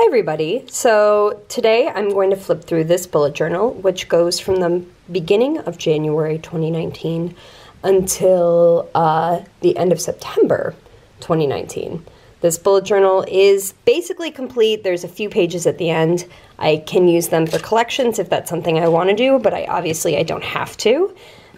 Hi everybody. So today I'm going to flip through this bullet journal, which goes from the beginning of January 2019 until the end of September 2019. This bullet journal is basically complete. There's a few pages at the end. I can use them for collections if that's something I want to do, but I don't have to.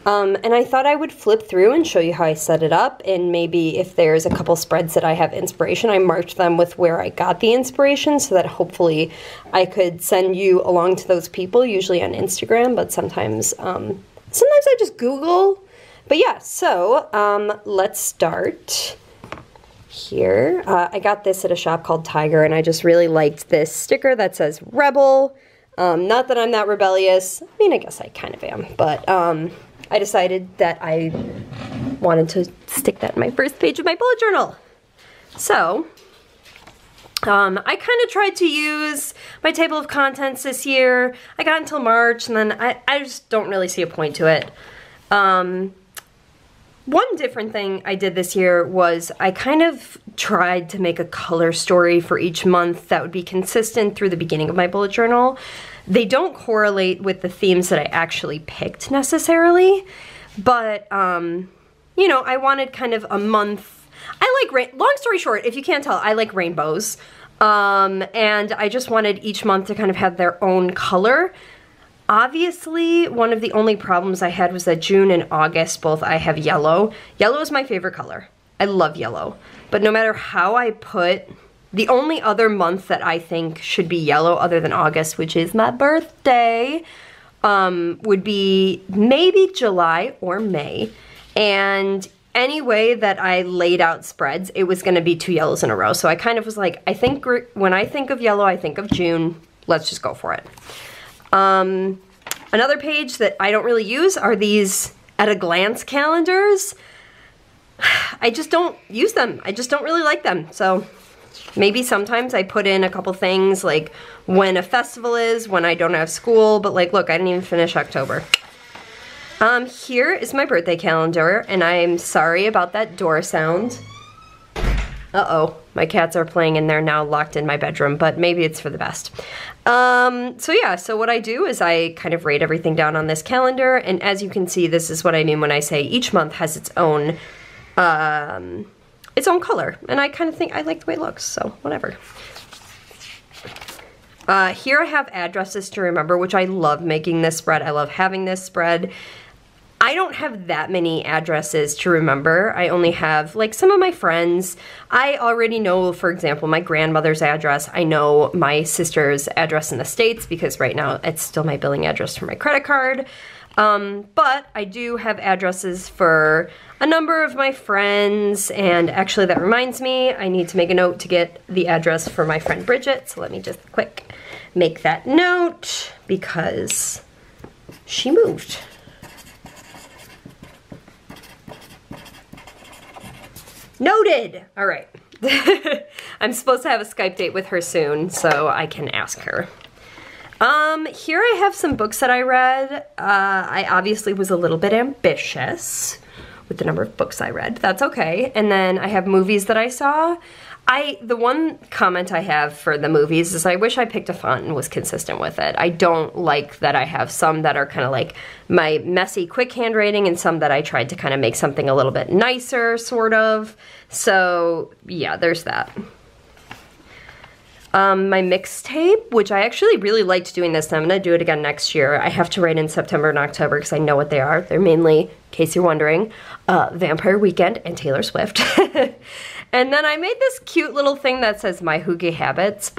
And I thought I would flip through and show you how I set it up, and maybe if there's a couple spreads that I have inspiration, I marked them with where I got the inspiration so that hopefully I could send you along to those people, usually on Instagram, but sometimes I just Google. But yeah, so let's start here. I got this at a shop called Tiger, and I just really liked this sticker that says Rebel. Not that I'm that rebellious. I mean, I guess I kind of am, but I decided that I wanted to stick that in my first page of my bullet journal. So, I kind of tried to use my table of contents this year. I got until March, and then I just don't really see a point to it. One different thing I did this year was I kind of tried to make a color story for each month that would be consistent through the beginning of my bullet journal. They don't correlate with the themes that I actually picked necessarily, but, you know, I wanted kind of a month. Long story short, if you can't tell, I like rainbows, and I just wanted each month to kind of have their own color. Obviously, one of the only problems I had was that June and August both I have yellow. Yellow is my favorite color. I love yellow, but no matter how I put, the only other month that I think should be yellow other than August, which is my birthday, would be maybe July or May. And any way that I laid out spreads, it was gonna be two yellows in a row. So I kind of was like, when I think of yellow, I think of June. Let's just go for it. Another page that I don't really use are these at a glance calendars. I just don't use them. I just don't really like them. So maybe sometimes I put in a couple things like when a festival is, when I don't have school, but like, look, I didn't even finish October. Here is my birthday calendar, and I'm sorry about that door sound. Uh-oh, my cats are playing in there now, locked in my bedroom, but maybe it's for the best. So yeah, so what I do is I kind of write everything down on this calendar, and as you can see, this is what I mean when I say each month has its own color, and I kind of think I like the way it looks, so whatever. Here I have addresses to remember, which I love making this spread. I love having this spread. I don't have that many addresses to remember. I only have like some of my friends. I already know, for example, my grandmother's address. I know my sister's address in the States because right now it's still my billing address for my credit card. But I do have addresses for a number of my friends, and actually that reminds me, I need to make a note to get the address for my friend Bridget, so let me just quick make that note because she moved. Noted! All right. I'm supposed to have a Skype date with her soon, so I can ask her. Here I have some books that I read. I obviously was a little bit ambitious with the number of books I read. That's okay. And then I have movies that I saw. The one comment I have for the movies is I wish I picked a font and was consistent with it. I don't like that I have some that are kind of like my messy, quick handwriting and some that I tried to kind of make something a little bit nicer, sort of. So yeah, there's that. My mixtape, which I actually really liked doing this, and I'm gonna do it again next year. I have to write in September and October because I know what they are. They're mainly, in case you're wondering, Vampire Weekend and Taylor Swift. And then I made this cute little thing that says My Hygge Habits,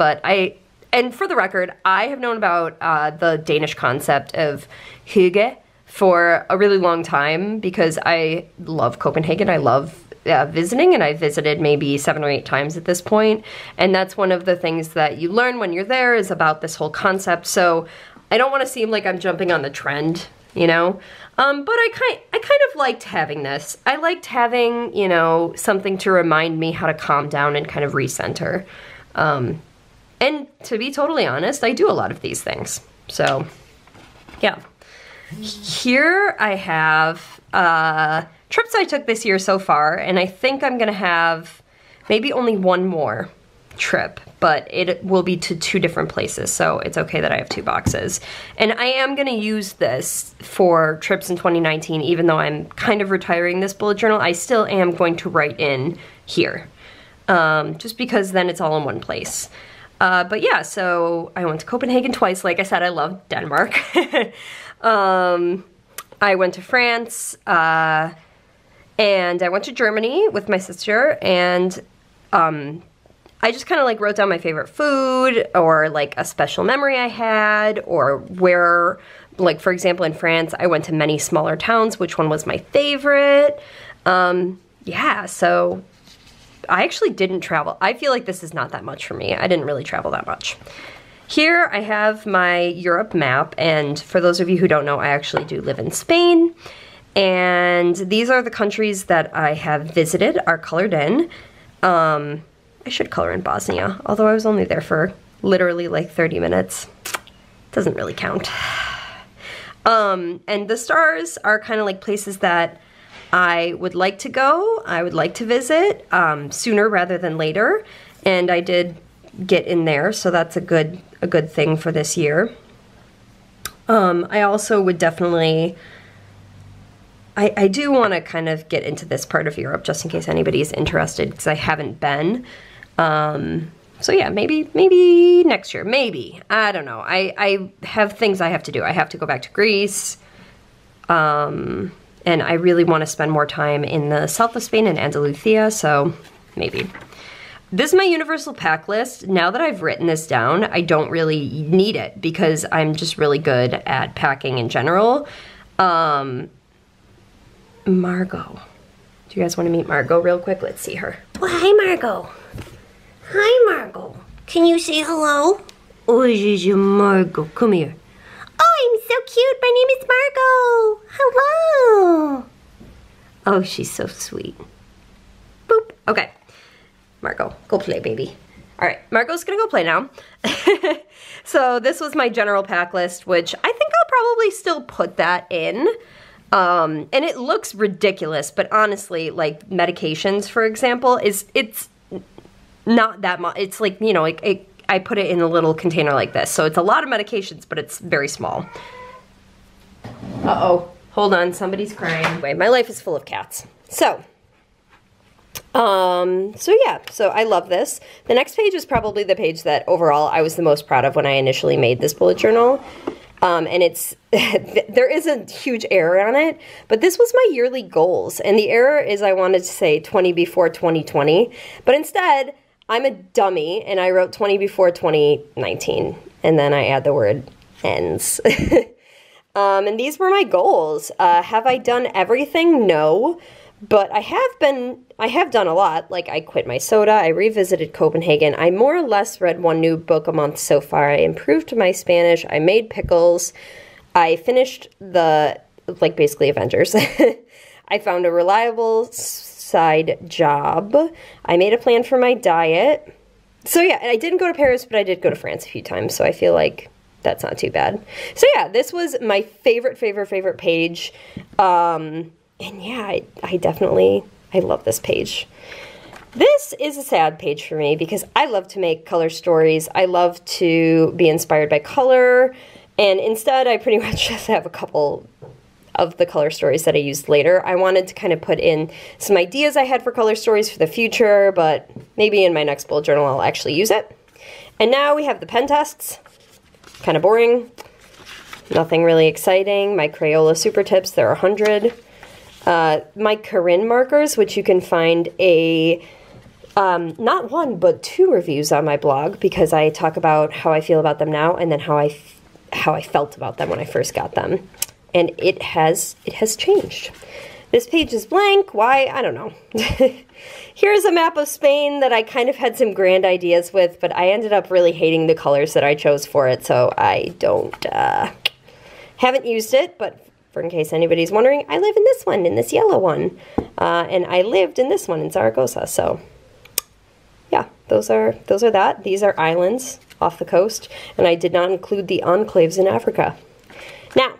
and for the record, I have known about the Danish concept of hygge for a really long time because I love Copenhagen. I love visiting, and I visited maybe 7 or 8 times at this point, and that's one of the things that you learn when you're there is about this whole concept. So I don't want to seem like I'm jumping on the trend, you know, but I kind of liked having this. I liked having, you know, something to remind me how to calm down and kind of recenter. And to be totally honest, I do a lot of these things. So yeah. Here I have trips I took this year so far, and I think I'm gonna have maybe only one more trip, but it will be to 2 different places, so it's okay that I have 2 boxes. And I am gonna use this for trips in 2019, even though I'm kind of retiring this bullet journal. I still am going to write in here, just because then it's all in one place. But yeah, so I went to Copenhagen twice. Like I said, I love Denmark. I went to France, and I went to Germany with my sister, and I just kind of like wrote down my favorite food, or like a special memory I had, or where, like for example in France, I went to many smaller towns, which one was my favorite. Yeah, so I actually didn't travel. I feel like this is not that much for me. I didn't really travel that much. Here I have my Europe map, and for those of you who don't know, I actually do live in Spain. And these are the countries that I have visited, are colored in. I should color in Bosnia, although I was only there for literally like 30 minutes. Doesn't really count. And the stars are kind of like places that I would like to go, I would like to visit sooner rather than later. And I did get in there, so that's a good thing for this year. I also would definitely, I do want to kind of get into this part of Europe just in case anybody's interested, because I haven't been. So yeah, maybe next year, maybe. I don't know. I have things I have to do. I have to go back to Greece. And I really want to spend more time in the south of Spain and Andalusia, so maybe. This is my universal pack list. Now that I've written this down, I don't really need it because I'm just really good at packing in general. Margot. Do you guys want to meet Margot real quick? Let's see her. Well, hi, Margot. Hi, Margot. Can you say hello? Oh, this is your Margot. Come here. Oh, I'm so cute. My name is Margot. Hello. Oh, she's so sweet. Boop. Okay. Margot, go play, baby. All right, Margot's gonna go play now. So this was my general pack list, which I think I'll probably still put that in. And it looks ridiculous, but honestly, like medications, for example, it's not that much. It's like, you know, like I put it in a little container like this. So it's a lot of medications, but it's very small. Uh-oh, hold on, somebody's crying. Anyway, my life is full of cats. So yeah, so I love this. The next page is probably the page that overall I was the most proud of when I initially made this bullet journal. And it's, there is a huge error on it, but this was my yearly goals. And the error is I wanted to say 20 before 2020, but instead I'm a dummy and I wrote 20 before 2019. And then I add the word ends. And these were my goals. Have I done everything? No. But I have done a lot. Like I quit my soda, I revisited Copenhagen, I more or less read 1 new book a month so far, I improved my Spanish, I made pickles, I finished the, like basically Avengers. I found a reliable side job, I made a plan for my diet. So yeah, I didn't go to Paris, but I did go to France a few times, so I feel like that's not too bad. So yeah, this was my favorite page. And yeah, I definitely love this page. This is a sad page for me because I love to make color stories. I love to be inspired by color. And instead, I pretty much just have a couple of the color stories that I used later. I wanted to kind of put in some ideas I had for color stories for the future, but maybe in my next bullet journal I'll actually use it. And now we have the pen tests. Kind of boring. Nothing really exciting. My Crayola Super Tips, there are 100. My Corinne markers, which you can find not 1, but 2 reviews on my blog, because I talk about how I feel about them now and then how I felt about them when I first got them. And it has changed. This page is blank. Why? I don't know. Here's a map of Spain that I kind of had some grand ideas with, but I ended up really hating the colors that I chose for it, so I haven't used it, but in case anybody's wondering, I live in this one, in this yellow one. And I lived in this one in Zaragoza, so yeah, those are that. These are islands off the coast, and I did not include the enclaves in Africa. Now,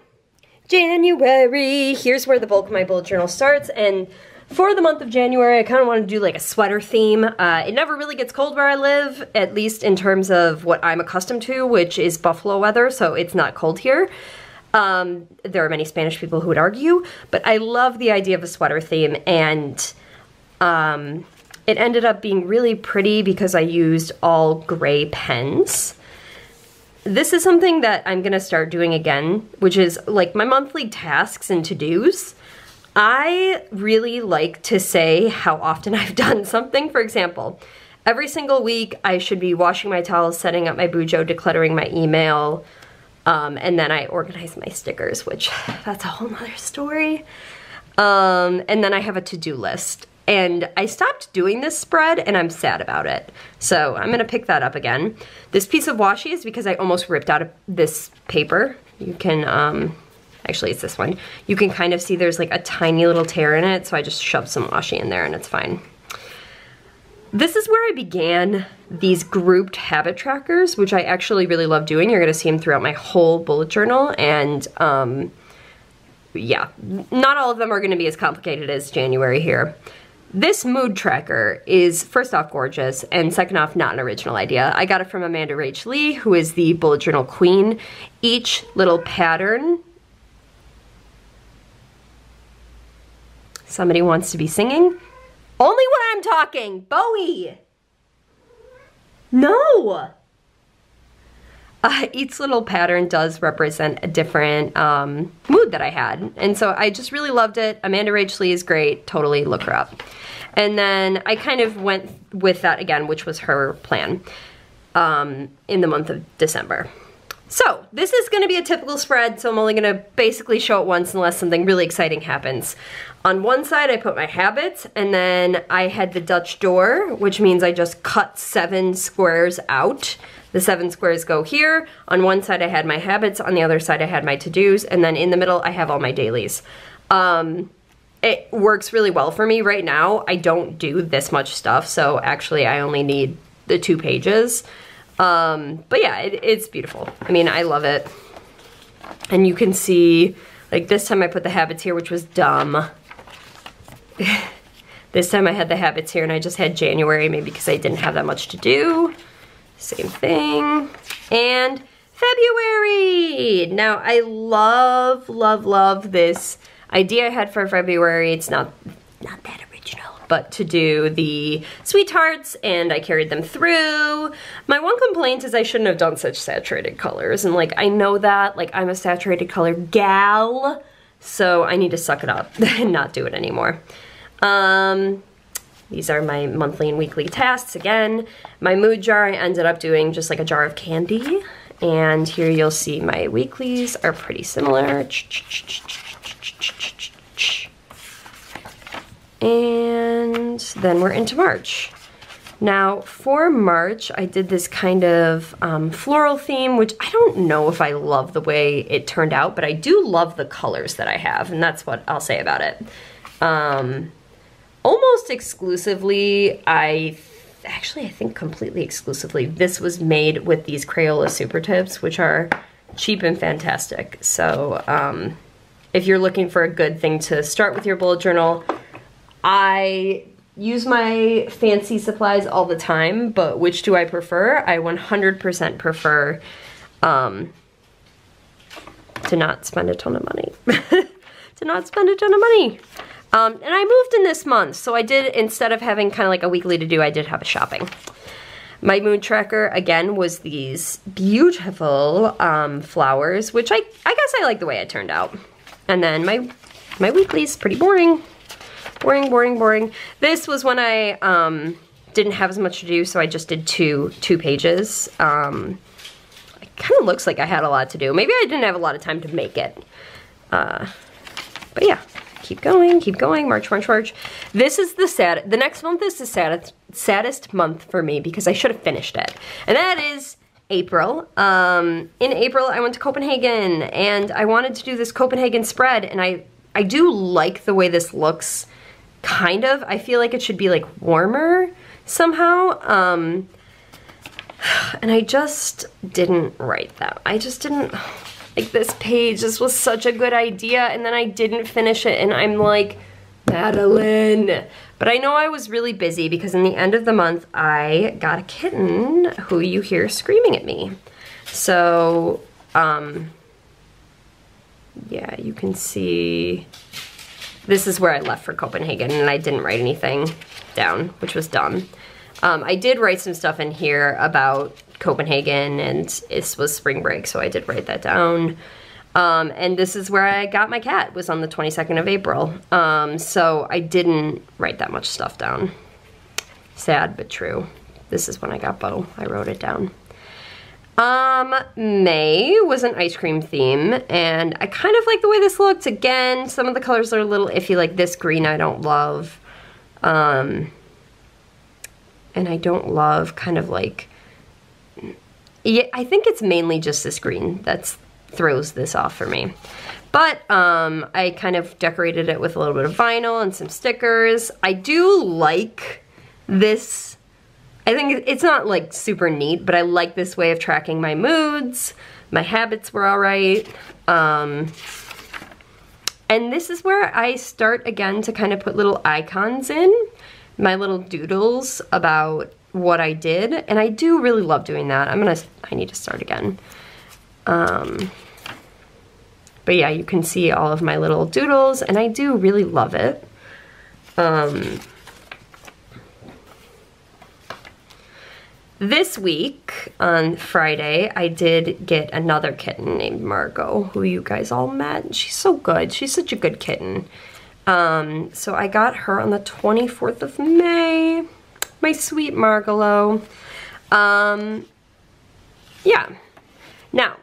January, here's where the bulk of my bullet journal starts, and For the month of January, I kind of want to do like a sweater theme. It never really gets cold where I live, at least in terms of what I'm accustomed to, which is Buffalo weather, so it's not cold here. There are many Spanish people who would argue, but I love the idea of a sweater theme, and it ended up being really pretty because I used all gray pens. This is something that I'm gonna start doing again, which is like my monthly tasks and to-dos. I really like to say how often I've done something. For example, every single week I should be washing my towels, setting up my bujo, decluttering my email, and then I organize my stickers, which that's a whole nother story. And then I have a to-do list. And I stopped doing this spread and I'm sad about it. So I'm gonna pick that up again. This piece of washi is because I almost ripped out of this paper. You can, actually it's this one. You can kind of see there's like a tiny little tear in it, so I just shoved some washi in there and it's fine. This is where I began these grouped habit trackers, which I actually really love doing. You're gonna see them throughout my whole bullet journal, and yeah, not all of them are gonna be as complicated as January here. This mood tracker is, first off, gorgeous, and second off, not an original idea. I got it from Amanda Rach Lee, who is the bullet journal queen. Each little pattern, somebody wants to be singing. Only when I'm talking, Bowie! No! Each little pattern does represent a different mood that I had. And so I just really loved it. Amanda Rach Lee is great. Totally look her up. And then I kind of went with that again, which was her plan in the month of December. So this is gonna be a typical spread, so I'm only gonna basically show it once unless something really exciting happens. On one side, I put my habits, and then I had the Dutch door, which means I just cut 7 squares out. The 7 squares go here. On one side, I had my habits. On the other side, I had my to-dos. And then in the middle, I have all my dailies. It works really well for me right now. I don't do this much stuff, so actually I only need the 2 pages. But yeah, it's beautiful. I mean, I love it. And you can see, like this time I put the habits here, which was dumb. This time I had the habits here and I just had January, maybe because I didn't have that much to do. Same thing. And February! Now I love, love, love this idea I had for February. It's not that original, but to do the sweethearts, and I carried them through. My one complaint is I shouldn't have done such saturated colors, and like I know that, like I'm a saturated color gal, so I need to suck it up and not do it anymore. These are my monthly and weekly tasks again. My mood jar, I ended up doing just like a jar of candy. And here you'll see my weeklies are pretty similar. And then we're into March. Now for March, I did this kind of floral theme, which I don't know if I love the way it turned out, but I do love the colors that I have, and that's what I'll say about it. Almost exclusively, I think completely exclusively, this was made with these Crayola Super Tips, which are cheap and fantastic. So if you're looking for a good thing to start with your bullet journal, I use my fancy supplies all the time, but which do I prefer? I 100% prefer to not spend a ton of money. To not spend a ton of money. And I moved in this month, so I did, instead of having kind of like a weekly to do, I did have a shopping. My mood tracker, again, was these beautiful flowers, which I guess I like the way it turned out. And then my weekly's pretty boring. Boring, boring, boring. This was when I didn't have as much to do, so I just did two pages. It kind of looks like I had a lot to do. Maybe I didn't have a lot of time to make it. But yeah. Keep going, March, March, March. This is the next month is the saddest month for me because I should have finished it. And that is April. In April, I went to Copenhagen and I wanted to do this Copenhagen spread, and I do like the way this looks, kind of. I feel like it should be like warmer somehow. And I just didn't write that. I just didn't... Like this page, this was such a good idea, and then I didn't finish it, and I'm like Madeline. But I know I was really busy because in the end of the month, I got a kitten who you hear screaming at me. So, yeah, you can see this is where I left for Copenhagen, and I didn't write anything down, which was dumb. I did write some stuff in here about Copenhagen, and it was spring break, so I did write that down. And this is where I got my cat, was on the 22nd of April. So I didn't write that much stuff down. Sad, but true. This is when I got Bo. I wrote it down. May was an ice cream theme, and I kind of like the way this looked. Again, some of the colors are a little iffy, like this green I don't love. And I don't love kind of like, yeah, I think it's mainly just this green that's throws this off for me. But I kind of decorated it with a little bit of vinyl and some stickers. I do like this. I think it's not like super neat, but I like this way of tracking my moods. My habits were all right. And this is where I start again to kind of put little icons in, my little doodles about what I did. And I do really love doing that. I need to start again. But yeah, you can see all of my little doodles, and I do really love it. This week, on Friday, I did get another kitten named Margot, who you guys all met. She's so good. She's such a good kitten. So I got her on the 24th of May. My sweet Margalo. Yeah. Now,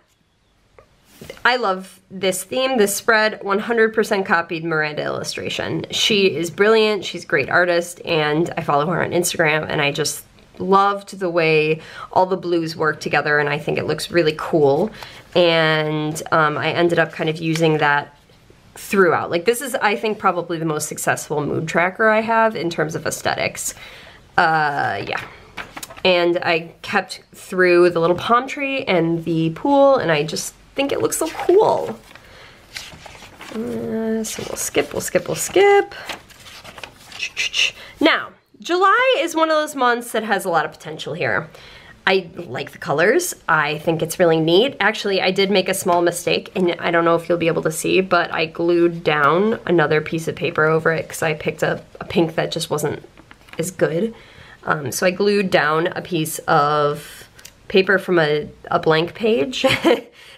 I love this theme, this spread, 100% copied Miranda Illustration. She is brilliant, she's a great artist, and I follow her on Instagram, and I just loved the way all the blues work together, and I think it looks really cool. And I ended up kind of using that throughout. Like, this is, I think, probably the most successful mood tracker I have in terms of aesthetics. Yeah. And I kept through the little palm tree and the pool, and I just think it looks so cool. So we'll skip. Now, July is one of those months that has a lot of potential here. I like the colors. I think it's really neat. Actually, I did make a small mistake, and I don't know if you'll be able to see, but I glued down another piece of paper over it because I picked a pink that just wasn't as good. So I glued down a piece of paper from a blank page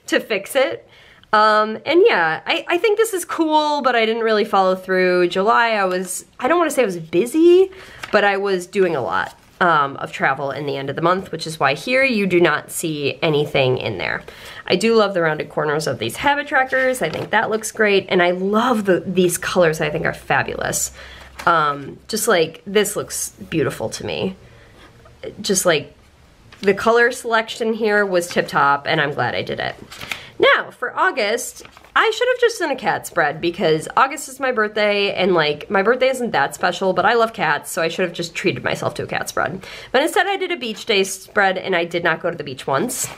to fix it. And yeah, I think this is cool, but I didn't really follow through. July, I don't want to say I was busy, but I was doing a lot of travel in the end of the month, which is why here you do not see anything in there. I do love the rounded corners of these habit trackers. I think that looks great, and I love these colors. I think are fabulous. Just like this looks beautiful to me. Just like the color selection here was tip-top, and I'm glad I did it. Now, for August, I should have just done a cat spread because August is my birthday, and like, my birthday isn't that special, but I love cats, so I should have just treated myself to a cat spread. But instead I did a beach day spread, and I did not go to the beach once.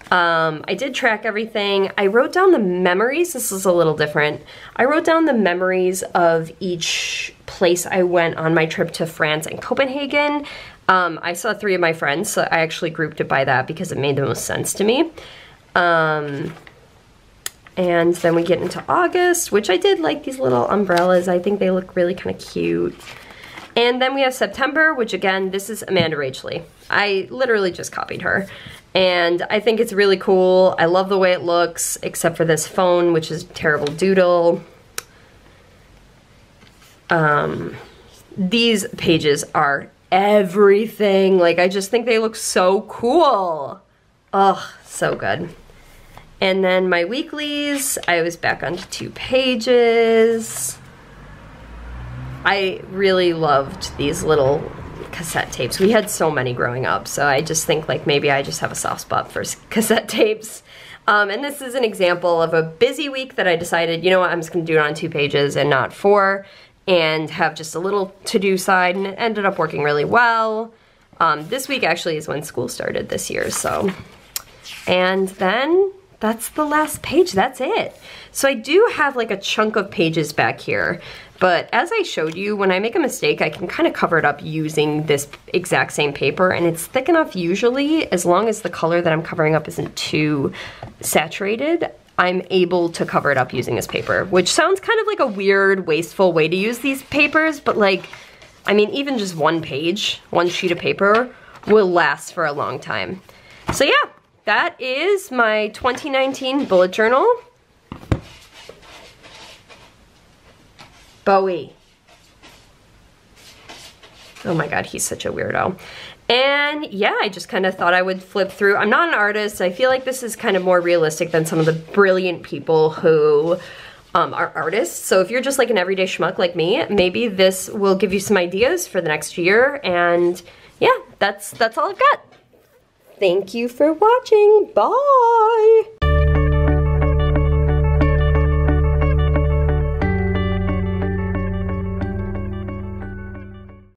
I did track everything. I wrote down the memories. This is a little different. I wrote down the memories of each place I went on my trip to France and Copenhagen. I saw 3 of my friends, so I actually grouped it by that because it made the most sense to me. And then we get into August, which I did like these little umbrellas. I think they look really kind of cute. And then we have September, which again, this is Amanda Rachley. I literally just copied her. And I think it's really cool. I love the way it looks, except for this phone, which is a terrible doodle. These pages are everything. Like, I just think they look so cool. Oh, so good. And then my weeklies, I was back onto 2 pages. I really loved these little cassette tapes. We had so many growing up, so I just think like maybe I just have a soft spot for cassette tapes. And this is an example of a busy week that I decided, you know what, I'm just gonna do it on 2 pages and not 4, and have just a little to-do side, and it ended up working really well. This week actually is when school started this year, so. And then that's the last page, that's it. So I do have like a chunk of pages back here But as I showed you, when I make a mistake, I can kind of cover it up using this exact same paper, and it's thick enough usually, as long as the color that I'm covering up isn't too saturated, I'm able to cover it up using this paper, which sounds kind of like a weird, wasteful way to use these papers, but like, I mean, even just one page, one sheet of paper will last for a long time. So yeah, that is my 2019 bullet journal. Bowie. Oh my God, he's such a weirdo. And yeah, I just kind of thought I would flip through. I'm not an artist. I feel like this is kind of more realistic than some of the brilliant people who are artists. So if you're just like an everyday schmuck like me, maybe this will give you some ideas for the next year. And yeah, that's all I've got. Thank you for watching. Bye.